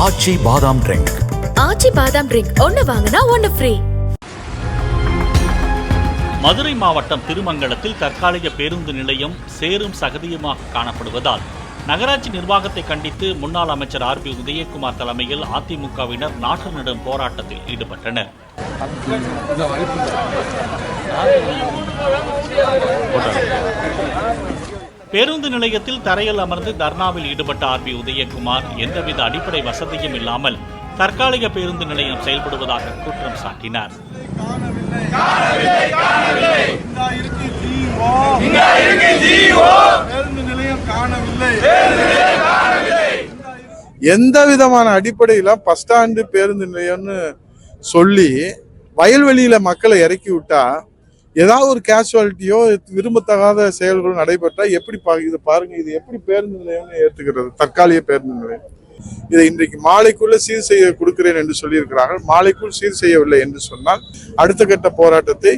ஆச்சி பாதாம் ட்ரிங்க். ஆச்சி பாதாம் ட்ரிங்க் ஒன்னு வாங்கினா ஒன்னு ஃப்ரீ. மதுரை மாவட்டம் திருமங்கலத்தில் தற்காலிக பேருந்து நிலையம் சேரும் சகதியுமாக காணப்படுவதால் நகராட்சி நிர்வாகத்தை கண்டித்து முன்னாள் அமைச்சர் ஆர். பி. உதயகுமார் தலைமையில் அதிமுகவினர் நாற்று நடும் போராட்டத்தில் ஈடுபட்டனர். பேருந்து நிலையத்தில் தரையில் அமர்ந்து தர்ணாவில் ஈடுபட்ட ஆர். பி. உதயகுமார் எந்தவித அடிப்படை வசதியும் இல்லாமல் தற்காலிக பேருந்து நிலையம் செயல்படுவதாக குற்றம் சாட்டினார். எந்த விதமான அடிப்படையில பஸ் ஸ்டாண்டு பேருந்து நிலையம்னு சொல்லி வயல்வெளியில மக்களை இறக்கி விட்டா ஏதாவது ஒரு கேஷுவாலிட்டியோ விரும்பத்தகாத செயல்களும் நடைபெற்றா எப்படி இது பாருங்க, இது எப்படி பேருந்து நிலையம்னு ஏற்றுக்கிறது? தற்காலிக பேருந்து நிலையம் இதை இன்றைக்கு மாலைக்குள்ள சீர் செய்ய கொடுக்கிறேன் என்று சொல்லியிருக்கிறார்கள். மாலைக்குள் சீர் செய்யவில்லை என்று சொன்னால் அடுத்த கட்ட போராட்டத்தை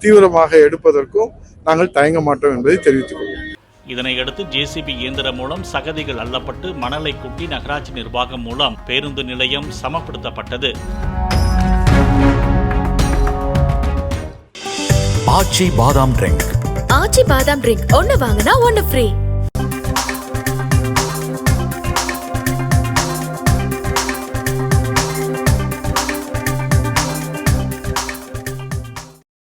தீவிரமாக எடுப்பதற்கும் நாங்கள் தயங்க மாட்டோம் என்பதை தெரிவித்துக் கொள்வோம். இதனையடுத்து ஜேசிபி இயந்திரம் மூலம் சகதிகள் அள்ளப்பட்டு மணலை கூட்டி நகராட்சி நிர்வாகம் மூலம் பேருந்து நிலையம் சமப்படுத்தப்பட்டது. ஆச்சி பாதாம் ட்ரிங்க். ஆச்சி பாதாம் ட்ரிங்க் ஒன்னு வாங்கினா ஒன்னு ஃப்ரீ.